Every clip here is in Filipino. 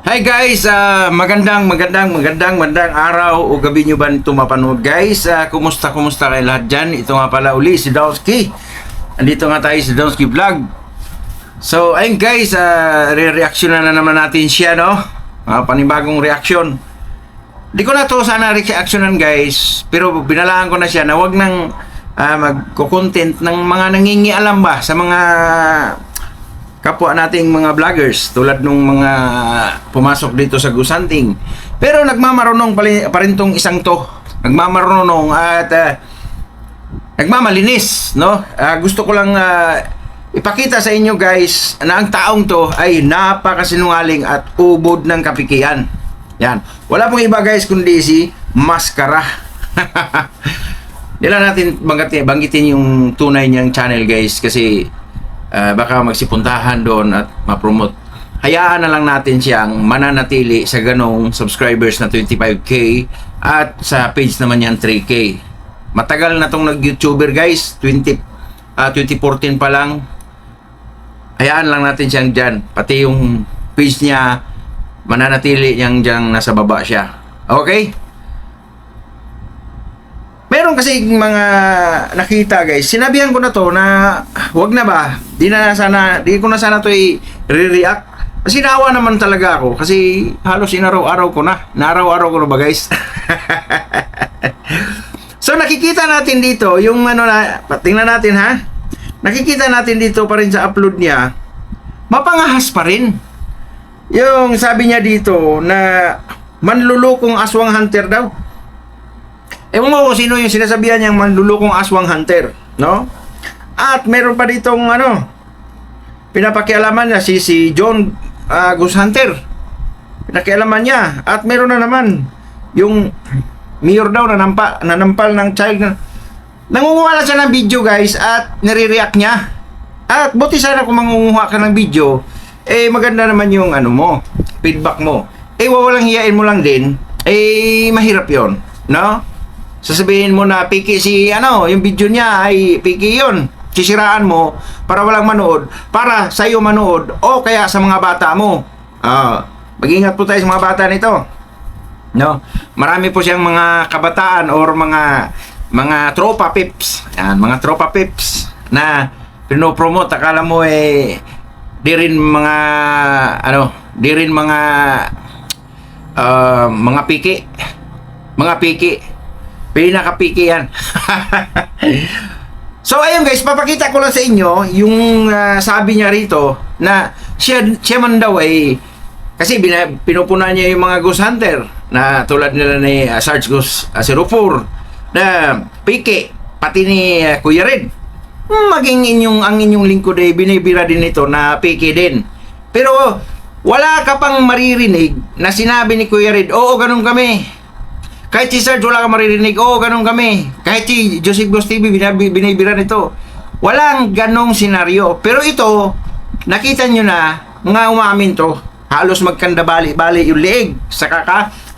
Hi guys, magandang araw o gabi nyo ba ito mapanood guys? Kumusta kayo lahat dyan? Ito nga pala uli si Donsky. Andito nga tayo si Donsky Vlog. So ayun guys, re-reaction na naman natin siya, no? Panibagong reaction. Di ko na to sana reactionan guys, pero binalaan ko na siya na wag nang magko-content ng mga nangingialam ba sa mga kapwa nating mga vloggers tulad nung mga pumasok dito sa Gusanting. Pero nagmamarunong pa rin tong isang to. Nagmamarunong at nagmamalinis, no? Gusto ko lang ipakita sa inyo guys na ang taong to ay napakasinungaling at ubod ng kapikian. Yan. Wala pong iba guys kundi si Maskara. Nila natin banggitin yung tunay niyang channel guys kasi baka magsipuntahan doon at ma-promote. Hayaan na lang natin siyang mananatili sa ganong subscribers na 25k at sa page naman yan 3k. Matagal na tong nag-YouTuber guys, 2014 pa lang. Hayaan lang natin siyang dyan. Pati yung page niya mananatili niyang dyan nasa baba siya. Okay? Meron kasi mga nakita guys, sinabihan ko na to na wag na ba, di ko na sana to i-react. Kasi naawa naman talaga ako kasi halos inaraw-araw ko na. Naaraw-araw ko na ba guys? So nakikita natin dito yung tingnan natin ha. Nakikita natin dito pa rin sa upload niya, mapangahas pa rin. Yung sabi niya dito na manlulukong aswang hunter daw. Ewan ko kung sino yung sinasabihan niyang manlulukong aswang hunter, no? At meron pa ditong pinapakialaman niya si John Ghost Hunter. Pinakialaman niya. At meron na naman yung mayor daw na nanampal ng child na nangunguha siya ng video guys at nire-react niya. At buti sana kung mangunguha ka ng video, maganda naman yung feedback mo. Wawalang hiyain mo lang din, mahirap yon, no? Sasabihin mo na piki yung video niya ay piki yun. Sisiraan mo para walang manood, para sa iyo manood o kaya sa mga bata mo. Mag-ingat po tayo sa mga bata nito. No? Marami po siyang mga kabataan or mga tropa pips. Yan, mga tropa pips na pinopromote. Akala mo di rin mga piki. Mga piki. Pinakapiki yan. So ayun guys, papakita ko lang sa inyo yung sabi niya rito na siya man daw kasi pinupunan niya yung mga ghost hunter na tulad nila ni Sarge Ghost Sirupur na piki, pati ni Kuya Red. Maging ang inyong lingkod ay binibira din ito na piki din. Pero wala ka pang maririnig na sinabi ni Kuya Red, oo ganun kami. Kahit si Sarge wala ka maririnig, oo ganun kami. Kahit si Joseph Ghost TV binibira nito. Walang ganong senaryo. Pero ito, nakita nyo na nga umamin to. Halos magkanda bali yung leeg sa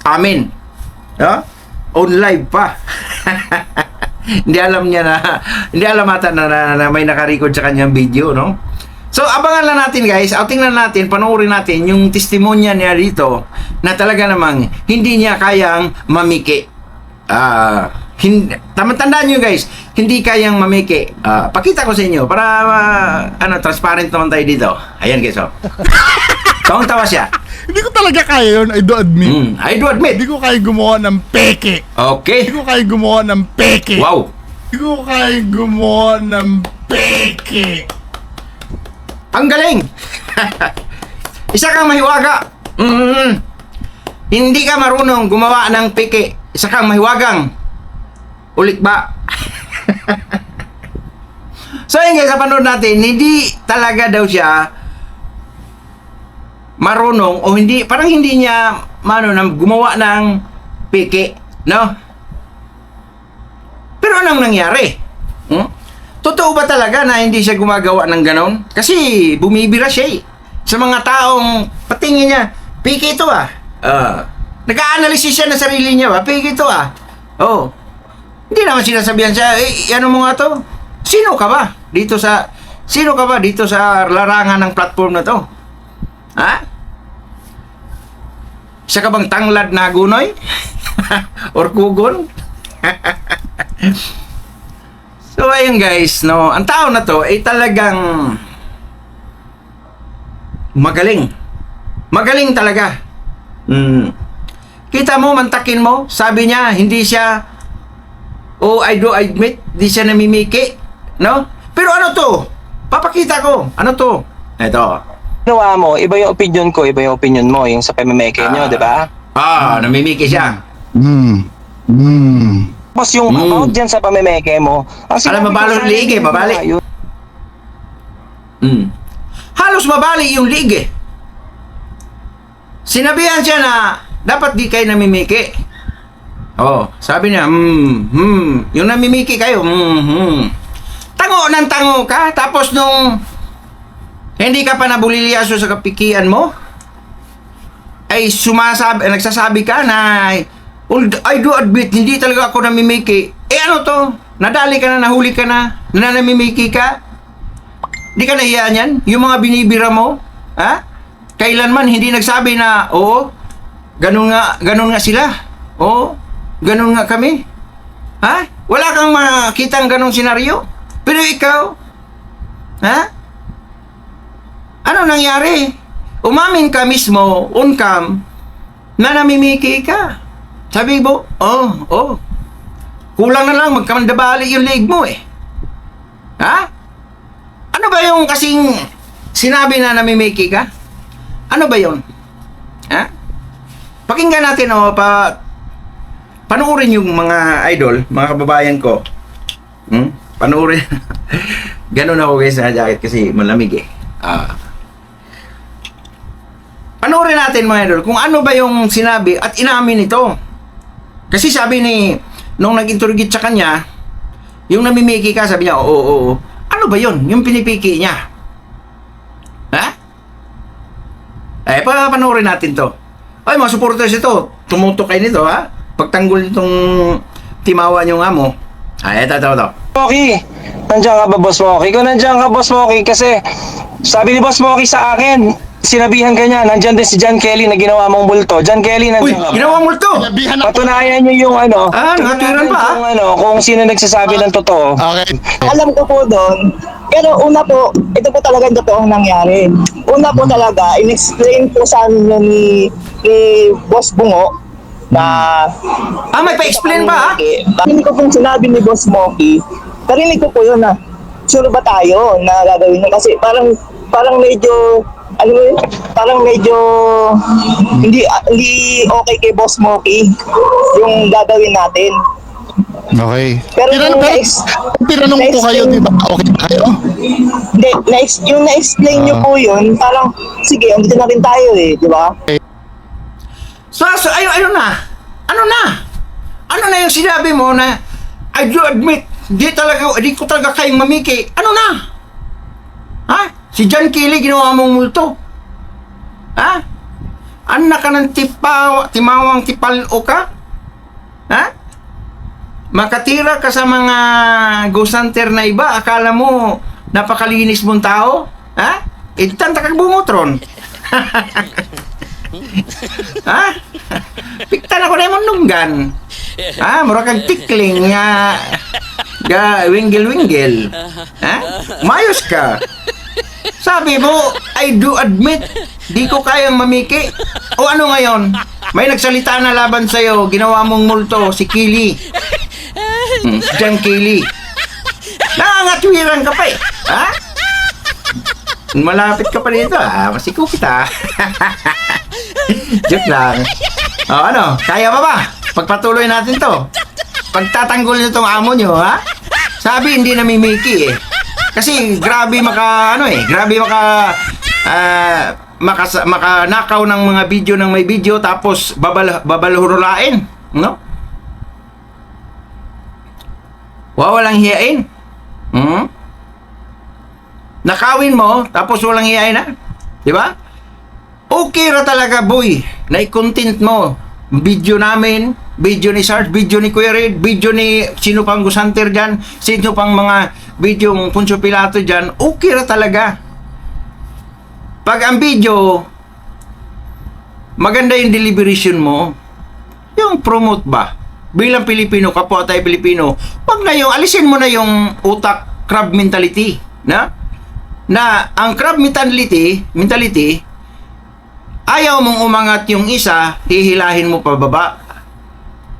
amin. No? On live pa. Hindi alam ata na may nakarecord sa kanyang video, no? So, abangan lang natin guys, tingnan natin, panoorin natin yung testimonya niya dito na talaga namang hindi niya kayang mamiki. Tandaan nyo guys, hindi kayang mamiki. Pakita ko sa inyo para transparent naman tayo dito. Ayan guys, oh. Tawang-tawa siya. Hindi ko talaga kaya yun, I do admit. I do admit. Hindi ko kaya gumawa ng peke. Okay. Hindi ko kaya gumawa ng peke. Wow. Hindi ko kaya gumawa ng peke. Ang galing! Isa kang mahiwaga. Hindi ka marunong gumawa ng piki. Isa kang mahiwagang. Ulit ba? So yun guys, sa panood natin, hindi talaga daw siya marunong o hindi, parang hindi niya gumawa ng piki, no? Pero anong nangyari? Totoo ba talaga na hindi siya gumagawa ng ganon? Kasi bumibira siya sa mga taong patingin niya, piki ito nag-a-analysis siya ng sarili niya ba? Piki ito Hindi naman sinasabihan siya, ano mo nga to? Sino ka ba dito sa larangan ng platform na to? Ha? Siya ka bang tanglad na gunoy? Or kugon? So ayun guys, no, ang tao na to ay talagang magaling. Magaling talaga. Kita mo, mantakin mo, sabi niya, hindi siya, oh, I do admit, hindi siya namimiki, no? Pero ano to? Papakita ko. Ano to? Ito. Ginawa mo, iba yung opinion ko, iba yung opinion mo, yung sa pamimeke nyo, di ba? Namimiki siya. Tapos yung about dyan sa pamimeke mo, ang sinabi Alam, ko mabalo sana yung liig eh, yun, mabali. yun. Halos mabali yung liig eh. Sinabihan siya na dapat di kayo namimiki. Oh, sabi niya, yung namimiki kayo, tango ng tango ka, tapos nung hindi ka pa nabulilyaso sa kapikian mo, ay nagsasabi ka na, I do admit, hindi talaga ako namimiki. Eh ano to? Nadali ka na, nahuli ka na namimiki ka? Di ka nahiya niyan? Yung mga binibira mo? Ha? Kailanman hindi nagsabi na, oo, ganun nga sila. Oo, ganun nga kami. Ha? Wala kang makitang ganung senaryo. Pero ikaw, ha? Ano nangyari? Umamin ka mismo, on cam, na namimiki ka. Sabi mo, kulang na lang, magkamandabali yung leg mo eh. Ha? Ano ba yung kasing sinabi na namimiki ka? Ano ba yon? Ha? Pakinggan natin panuorin yung mga idol, mga kababayan ko. Panuorin. Ganun ako guys sa jacket kasi malamig eh. Panuorin natin mga idol kung ano ba yung sinabi at inamin ito. Kasi sabi nung nag-interrogate sa kanya, yung namimiki ka, sabi niya, oo. Ano ba yon? Yung pinipiki niya. Ha? Panoorin natin to. Ay, mga supporters ito, tumutok kayo nito, ha? Pagtanggol nitong timawa nyo nga mo. Ito. Moki, nandiyan ka ba, Boss Moki? Kung nandiyan ka, Boss Moki, kasi sabi ni Boss Moki sa akin, sinabihan ka niya, nandiyan din si John Kelly na ginawa mong bulto. John Kelly, Uy, nandiyan ka ba? ginawa mo ito! Sinabihan ako. Patunayan niyo yung nakatiran pa, kung sino nagsasabi ng totoo. Okay. Alam ko po doon, pero una po, ito po talaga yung totoong nangyari. Una po talaga, in-explain po sa amin yun ni Boss Bungo na... may pa-explain ba, ha? Parinig ko pong sinabi ni Boss Moki, parinig ko po yun na, sure ba tayo na gagawin yun? Kasi parang medyo, alam mo yun, parang medyo hindi okay kay Boss Moki yung gagawin natin. Okay. Pero Tinanong ko kayo, di ba? Okay ba kayo? Hindi, yung na-explain nyo po yun, parang, sige, andito na rin tayo eh, di ba? So, ano na? Ano na yung sinabi mo na I do admit, di ko talaga kayong mamiki. Ano na? Ha? Si John Kelly ginawa mong multo. Ha? Anak ka ng timawang tipalo ka? Ha? Makatira ka sa mga ghost hunter na iba, akala mo napakalinis mong tao? Ha? Tanta kang bumutron. Ha? Piktan ako na yung nunggan. Ha? Mura kang tikling nga winggil-winggil. Ha? Mayos ka. Sabi mo, I do admit, di ko kayang mamiki. O ano ngayon? May nagsalita na laban sa'yo, ginawa mong multo, si Kili. Si John Kelly. Nangangatwiran ka pa eh. Ha? Malapit ka pa dito, masiko kita. Joke lang. Ano? Kaya pa ba? Pagpatuloy natin to. Pagtatanggol nyo tong amo nyo, ha? Sabi, hindi namimiki eh. Kasi grabe makanakaw ng mga video ng may video tapos babalhurulain, no? Walang hiyain. Nakawin mo tapos walang hiyain na. Di ba? Okay ra talaga boy na i-content mo video namin, video ni Sarge, video ni Kuya Red, video ni sino pang gusanter dyan, sino pang mga video ng Poncio Pilato dyan, okay ra talaga. Pag ang video maganda yung deliberation mo, yung promote ba? Bilang Pilipino, kapwa tayo Pilipino, wag na yung, alisin mo na yung utak crab mentality, na ang crab mentality, ayaw mong umangat yung isa, hihilahin mo pababa.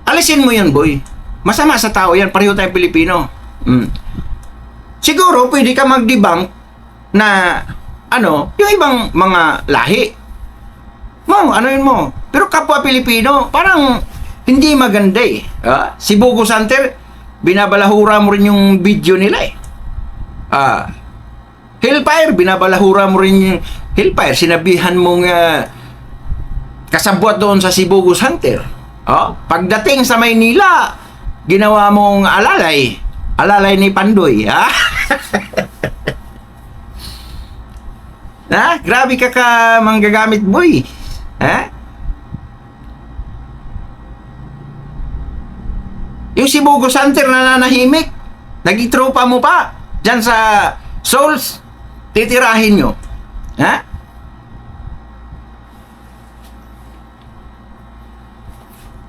Alisin mo yun, boy. Masama sa tao yan, pareho tayong Pilipino. Siguro, pwede ka mag-debunk na, yung ibang mga lahi. Ano yun mo? Pero kapwa Pilipino, parang hindi maganda eh. Si Bogo Santer, binabalahura mo rin yung video nila eh. Hellfire, binabalahura mo rin yung Hellfire. Sinabihan mong kasabwat doon sa Sibugus Hunter. Pagdating sa Maynila, ginawa mong alalay ni Pandoy. Grabe ka manggagamit, boy. Yung Sibugus Hunter na nanahimik, nagitropa mo pa dyan sa Souls, titirahin nyo.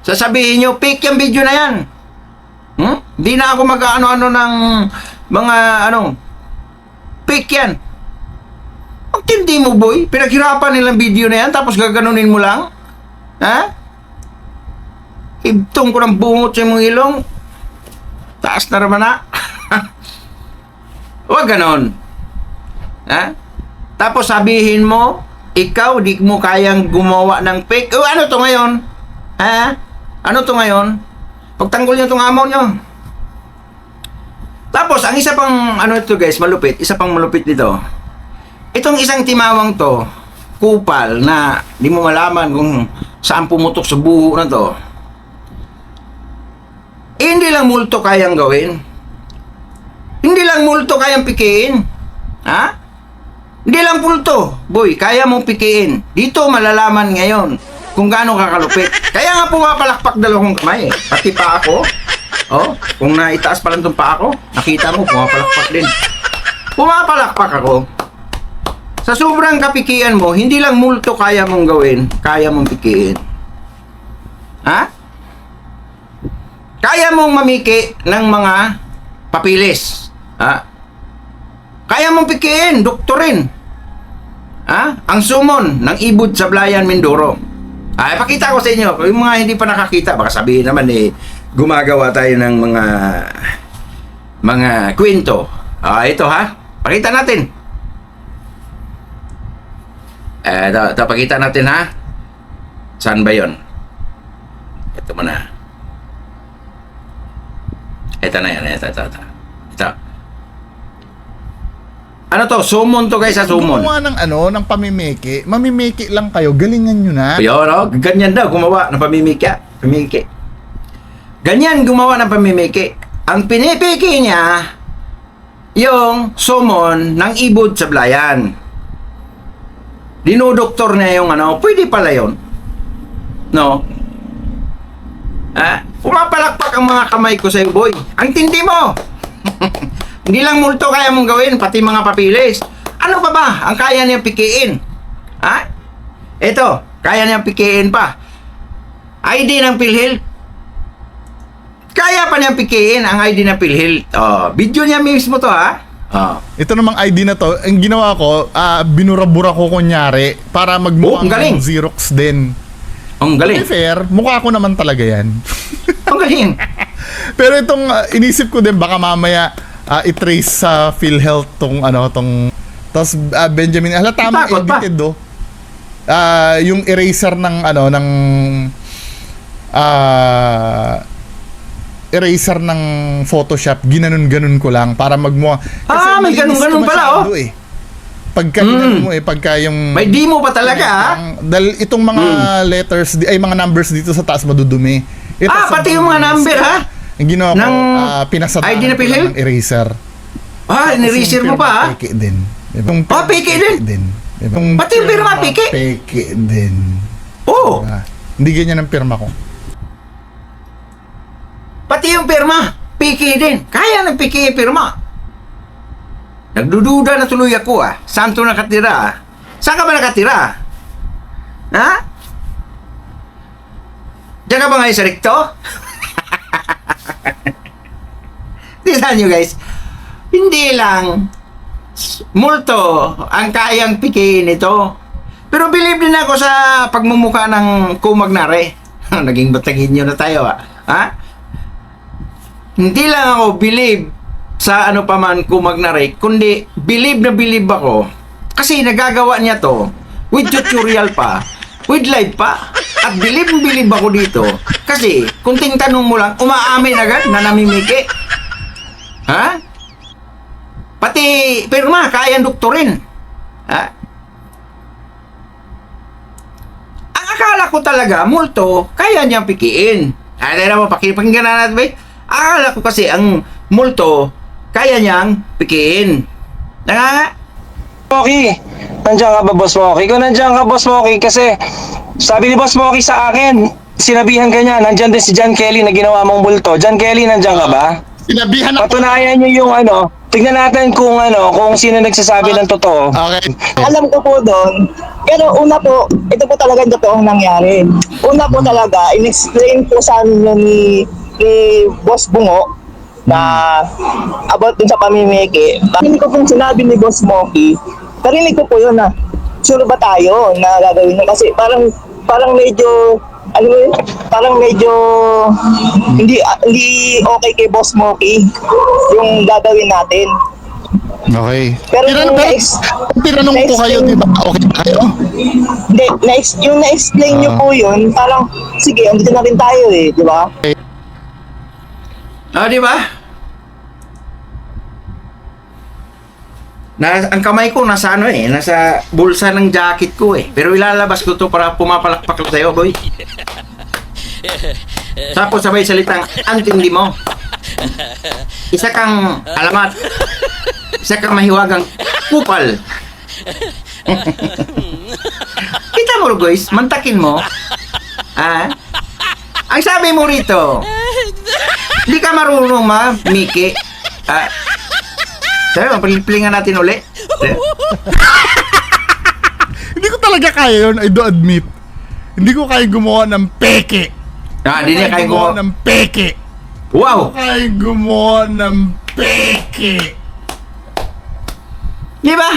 Sasabihin nyo, fake yung video na yan. Hindi na ako mag-ano-ano ng mga fake yan. Ang tindi mo, boy. Pinaghirapan nilang video na yan, tapos gaganunin mo lang. Ibtong ko ng bungot sa mong ilong. Taas na naman na. Huwag ganon. Tapos sabihin mo, ikaw, di mo kayang gumawa ng fake. Ano to ngayon? Ano to ngayon? Pagtanggol nyo itong amo nyo. Tapos, ang isa pang, ito guys, malupit. Isa pang malupit dito. Itong isang timawang to, kupal, na di mo malaman kung saan pumutok sa buho na to. Hindi lang multo kayang gawin. Hindi lang multo kayang pikiin. Hindi lang multo, boy, kaya mong pikiin. Dito malalaman ngayon kung gaano ka kalupit. Kaya nga pumapalakpak dalawang kamay eh. Pati pa ako. Kung naitaas pa lang itong pa ako, nakita mo, pumapalakpak din. Pumapalakpak ako. Sa sobrang kapikian mo, hindi lang multo kaya mong gawin, kaya mong pikiin. Kaya mong mamiki ng mga papilis. Kaya mong pikiin, doktorin. Ang sumon ng ibod sa Blayan, Mindoro. Pakita ko sa inyo. Yung mga hindi pa nakakita, baka sabihin naman gumagawa tayo ng mga kwento. Ito pakita natin. Ito, pakita natin Saan ba yun? Ito muna. Ito na yan. Ito. Ano to? Sumon to guys, sumon. Gumawa ng pamimiki. Mamimiki lang kayo. Galingan nyo na. Yun, ganyan daw gumawa ng pamimiki. Ganyan gumawa ng pamimiki. Ang pinipiki niya, yung sumon ng ibod sa Blayan. Dinodoktor niya yung pwede pala yun. No? Pumapalakpak ang mga kamay ko sa'yo, boy. Ang tindi mo! Hindi lang multo kaya mong gawin, pati mga papilis. Ano pa ba ang kaya niyang pikiin? Ito, kaya niyang pikiin pa. ID ng PhilHealth. Kaya pa niyang pikiin ang ID ng PhilHealth. Video niya mismo to, Ito namang ID na to, ang ginawa ko, binurabura ko kunyari para magmukhang ang galing. Xerox din. Ang To galing. be fair, mukha ko naman talaga yan. Ang galing. Pero itong inisip ko din baka mamaya i-trace sa PhilHealth tong tapos Benjamin, tama Takot pa. edited yung eraser ng eraser ng Photoshop, ginanon-ganon ko lang para magmukha. May ganon-ganon pala, Pagka ginanon mo pagka yung May demo pa talaga, dahil itong mga letters, mga numbers dito sa taas madudumi. Ito sa pati yung mga baba, number, Ang ginawa ko, Ng pinasadaan ID na ko PhilHealth? lang ng eraser. Ni-reserve mo pa, Peke din. peke din? Pati yung pirma, peke? Peke din. Hindi ganyan ang pirma ko. Pati yung pirma, piki din. Kaya ng piki yung pirma. Nagdududa na tuloy ako, Saan to nakatira, Saan ka ba nakatira? Diyan ka ba ngayon sa Rikto? Tignan nyo guys, hindi lang multo ang kayang pikiin ito. Pero believe din ako sa pagmumukha ng kumagnare. Naging batagin nyo na tayo ha? Hindi lang ako believe sa ano pa man kumagnare, kundi believe na believe ako. Kasi nagagawa niya to with tutorial pa, with live pa. At believe ako dito. Kasi kunting tanong mo lang, umaamin agad na namimiki. Ha? Pati pirma, kayang doktorin. Ha? Ang akala ko talaga, multo, kaya niyang pikiin. Ano naman, pakinggan na natin ba? Akala ko kasi ang multo, kaya niyang pikiin. Ha? Moki, nandiyan ka ba, Boss Moki? Kung nandiyan ka, Boss Moki, kasi sabi ni Boss Moki sa akin, sinabihan ka niya, nandiyan din si John Kelly na ginawa mong bulto. John Kelly, nandiyan ka ba? Sinabihan ako. Patunayan niyo yung ano, tignan natin kung kung sino nagsasabi ng totoo. Okay. Alam ko po doon, pero una po, ito po talaga yung totoong nangyari. Una po talaga, in-explain po sa amin yun ni Boss Bungo na about dun sa pamimiki. Hindi ko pong sinabi ni Boss Moki, narinig ko po yun na sure ba tayo na gagawin yun? Kasi parang medyo ano mo yun? Parang medyo hindi okay kay Boss Moki yung gagawin natin. Okay. Pero Tinanong ko kayo, di ba? Okay na kayo? Hindi, yung na-explain nyo po yun, parang, sige, andito na rin tayo eh, di ba? Di ba? Ang kamay ko nasa nasa bulsa ng jacket ko eh. Pero ilalabas ko to para pumapalakpak ko sa'yo, boy. Tapos sabay salitang, antindi mo. Isa kang alamat. Isa kang mahiwagang kupal. Kita mo, guys, mantakin mo. Ang sabi mo rito, hindi ka marunong Miki. Sabi mo, palipilingan natin uli. Hindi ko talaga kaya yun, I do admit. Hindi ko kaya gumawa ng peke. Hindi niya kaya gumawa ng peke. Wow! Kaya gumawa ng peke. Di ba?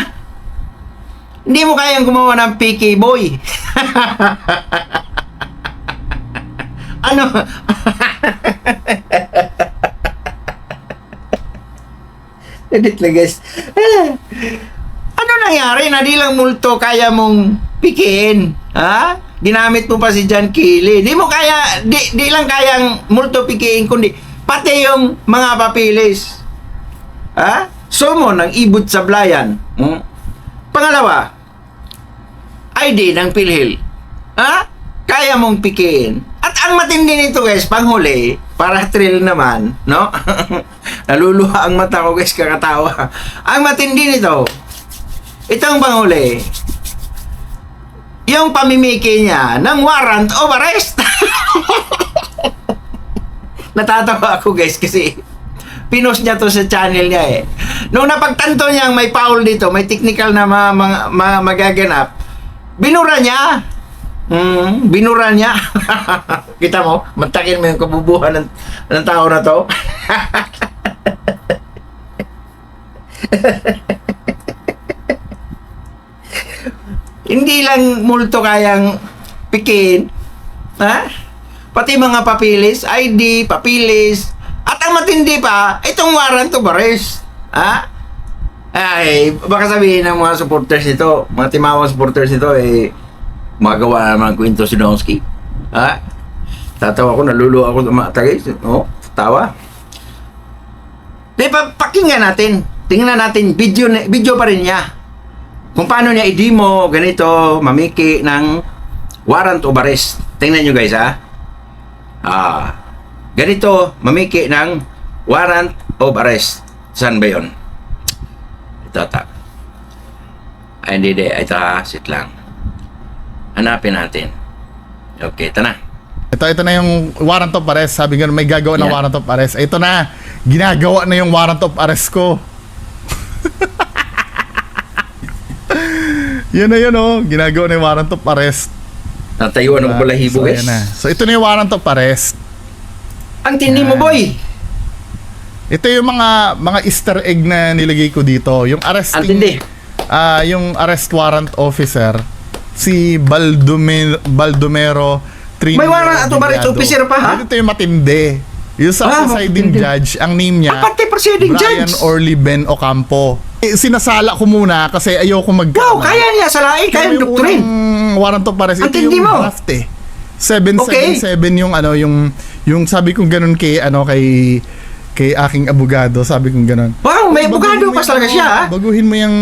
Hindi mo kayang gumawa ng PK boy. Ano? Edit lang guys. Ano nangyari na di lang multo kaya mong pikiin? Ha? Ginamit mo pa si John Kelly. Di mo kaya, di lang kayang multo pikiin, kundi pati yung mga papilis. Ha? Sumo ng ibot sa blayan. Pangalawa, ID ng PhilHealth. Ha? Kaya mong pikiin. At ang matindi nito guys, panghuli, para thrill naman, no? Naluluha ang mata ko guys, kakatawa. Ang matindi nito, itong panghuli, yung pamimiki niya ng warrant of arrest. Natatawa ako guys kasi pinost niya to sa channel niya eh. Nung napagtanto niyang may foul dito, may technical na magaganap, binura niya. Binura niya. Kita mo, mantakin mo yung kabubuhan ng tao na to. Hindi lang multo kayang pikin, ha? Pati mga papilis, ID, papilis, at ang matindi pa, itong warrant of arrest, ha? Ay, baka sabihin ng mga supporters nito, mga timawang supporters nito, magawa naman ng kwento si Donsky. Ha? Tatawa ko, naluluwa ako tagay. Tawa. Di pa, pakinggan natin. Tingnan natin, video pa rin niya. Kung paano niya i-demo, ganito, mamiki ng warrant of arrest. Tingnan nyo guys, ha? Ganito, mamiki ng warrant of arrest. Saan ba yun? Ito, hindi, ito sit lang. Hanapin natin. Okay, ito na. Ito na yung warrant of arrest. Sabi nga may gagawa ng Yeah. warrant of arrest. Ito na. Ginagawa na yung warrant of arrest ko. Yun na yun oh. Ginagawa na yung warrant of arrest. Natayuan ng balahibo, so, guys. ayan na. So ito na yung warrant of arrest. Ang tindi mo, boy. Ito yung mga Easter egg na nilagay ko dito. Yung Ang tindi. yung arrest warrant officer, si Baldomero Trinidad. May warrant of arrest officer pa, ha? Ito yung matindi. Yung sa presiding matindi. judge, ang name niya, Pati presiding Brian judge. Orly Ben Ocampo. Sinasala ko muna kasi ayoko magkamali. Wow, kaya niya salain, kaya Yung doktorin. unang warrant of arrest, Ang ito tindi yung mo. draft eh. 777 yung yung sabi kong ganun kay kay aking abogado, sabi kong ganun. Wow, may abogado Baguhin mo pa talaga yung- siya, ha? Baguhin mo yung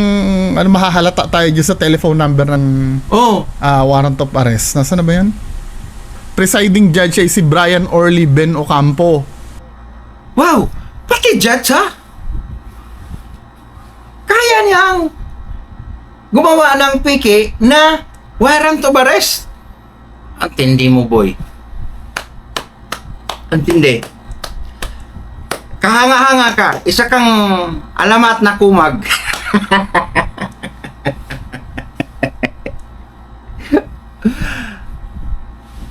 mahahalata tayo dyan sa telephone number ng Oh, warrant of arrest. Nasaan na ba yan? Presiding judge ay si Brian Orly Ben Ocampo. wow. Pati judge, ha? Kaya niyang gumawa ng piki na warrant of arrest. Ang tindi mo, boy. Ang tindi. Kahanga-hanga ka. Isa kang alamat na kumag.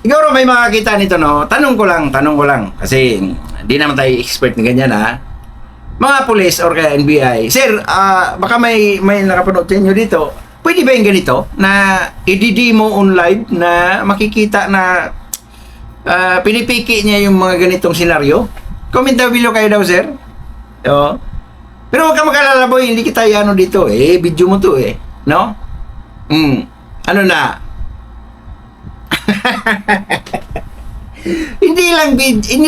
Siguro may makakita nito, no? Tanong ko lang. Kasi di naman tayo expert na ganyan, ha? Mga pulis or kaya NBI. Sir, baka may nakapanood sa inyo dito. Pwede ba yung ganito? Na i-demo on live na makikita na pinipiki niya yung mga ganitong senaryo? Comment down below kayo daw, sir. Oo. Pero huwag ka mag-alala, boy. Hindi kita ano dito, eh. Video mo to, eh. No? Ano na? hindi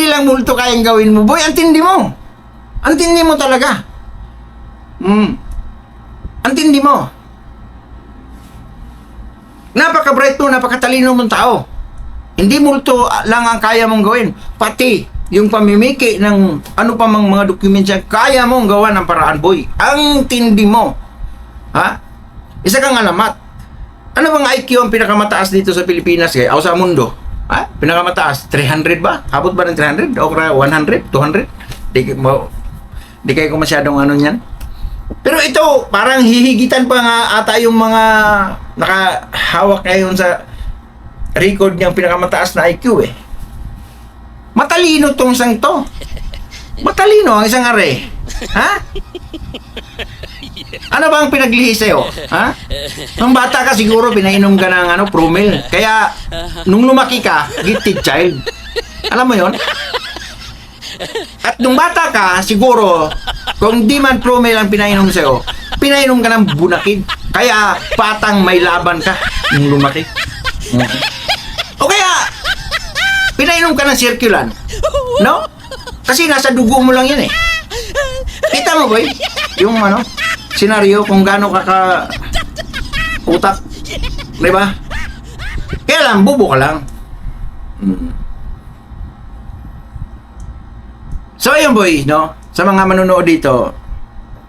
lang multo kayang gawin mo, boy. Ang tindi mo. Ang tindi mo talaga. Ang tindi mo. Napaka-bright mo, napakatalino mong tao. Hindi multo lang ang kaya mong gawin. Pati yung pamimiki ng ano pa mang mga dokumento, kaya mong gawa ng paraan, boy. Ang tindi mo. Ha? Isa kang alamat. Ano bang IQ ang pinakamataas dito sa Pilipinas, o sa mundo? Ha? Pinakamataas? 300 ba? Habot ba ng 300? O 100? 200? Di kayo ko masyadong ano yan. Pero ito, parang hihigitan pa nga ata yung mga nakahawak ngayon sa record niyang pinakamataas na IQ, eh. Matalino tong isang to. Matalino ang isang are. Ha? Ano ba ang pinaglihi sa'yo? Ha? Nung bata ka siguro pinainom ka ng Promel. Kaya nung lumaki ka, gifted child. Alam mo yon? At nung bata ka, siguro, kung di man Promel ang pinainom sa'yo, pinainom ka ng Bunakid. Kaya patang may laban ka nung lumaki. O kaya, pinainom ka ng Circulan. No? Kasi nasa dugo mo lang yan, eh. Kita mo, boy? Yung senaryo kung gaano ka utak. Diba? Kaya lang, bubo ka lang. So, ayun, boy, no? Sa mga manonood dito,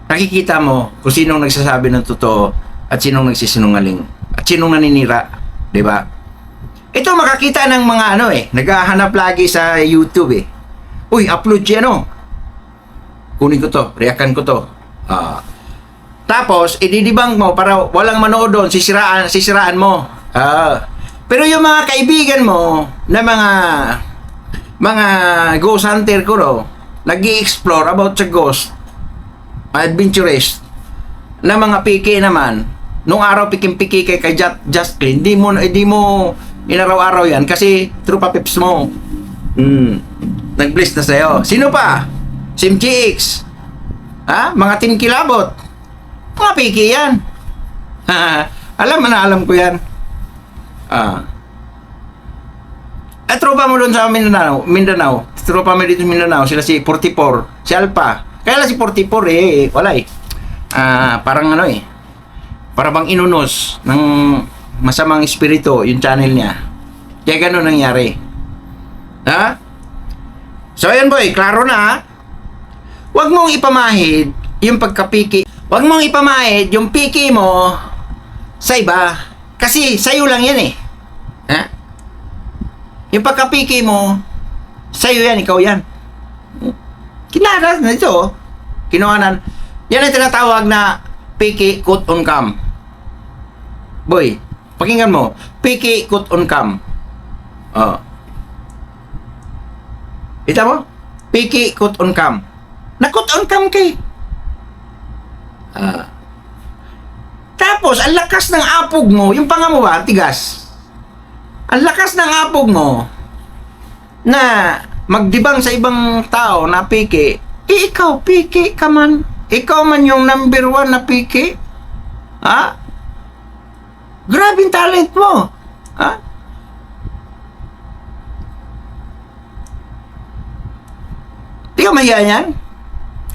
nakikita mo kung sinong nagsasabi ng totoo at sinong nagsisinungaling at sinong naninira. Diba? Ito makakita ng mga naghahanap lagi sa YouTube, eh. Uy, upload siya, kunin ko to, reakan ko to. Tapos, ididibang mo para walang manood doon, sisiraan mo. Pero yung mga kaibigan mo na mga ghost hunter ko, nag-i-explore about sa ghost, adventurist, na mga piki naman, nung araw pikim-piki kay Justin, hindi mo inaraw-araw yan kasi true pa pips mo. Nag-bless na sa'yo. Sino pa? Sim GX. Mga Team Kilabot. Mga piki yan. Alam ko yan. At tropa mo doon sa Mindanao. Tropa mo dito sa Mindanao. Sila si 44. Si Alpha. Kaya lang si 44 wala eh. Parang para bang inunos ng masamang espiritu yung channel niya. Kaya ganun nangyari. So ayan, boy, klaro na. Huwag mong ipamahid yung pagkapiki. Huwag mong ipamahid yung piki mo sa iba. Kasi sa'yo lang yan, eh. Yung pagkapiki mo, sa'yo yan, ikaw yan. Kinaras na ito, kinuhanan. Yan ang tinatawag na piki quote on cam. Boy, Pakinggan mo. Piki kut on cam. Oh. Kita mo? Piki kut on cam. Nakut on cam kay. Tapos, ang lakas ng apog mo, yung panga mo ba, tigas? Ang lakas ng apog mo na magdibang sa ibang tao na piki, ikaw, piki ka man. Ikaw man yung number 1 na piki. Ha? Grabing talent mo. Ha? Di ka mahiya yan?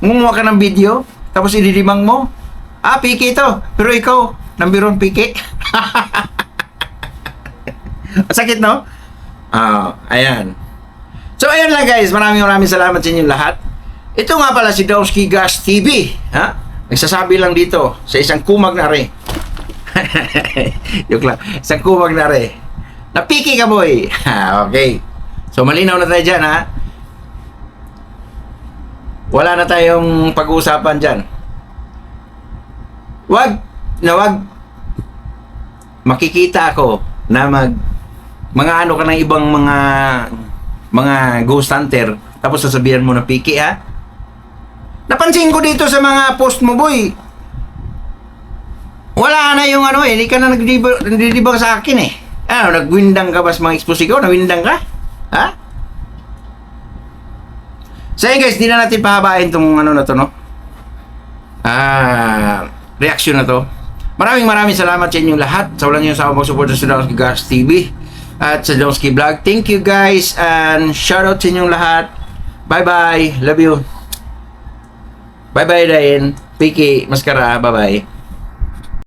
Ngumuha ka ng video, tapos ididimang mo. Piki ito. Pero ikaw, number 1 piki. Sakit, no? Ayan. So, ayan lang guys. Maraming salamat sa inyong lahat. Ito nga pala si Domski Gas TV. Ha? Nagsasabi lang dito sa isang kumag na re. Joke lang. Isang kumag na re. Napiki ka, boy. Okay. So, malinaw na tayo dyan, ha? Wala na tayong pag-uusapan dyan. Wag makikita ako na mga ano ka ng ibang mga ghost hunter, tapos sasabihan mo na piki, ha? Napansin ko dito sa mga post mo, boy. Wala na yung ano, hindi ka na nagdidibang sa akin, eh. Ano, nagwindang ka ba sa mga expose ko? Nawindang ka? Ha? So yun guys, di na natin pahabain tong ano na to, no? Reaction na to. Maraming salamat sa inyong lahat sa walang yung sa mag-support sa Domski Gas TV at sa Domski Vlog. Thank you guys and shout out sa inyong lahat. Bye bye. Love you. Bye bye Dayan. Piki Maskara. Bye bye.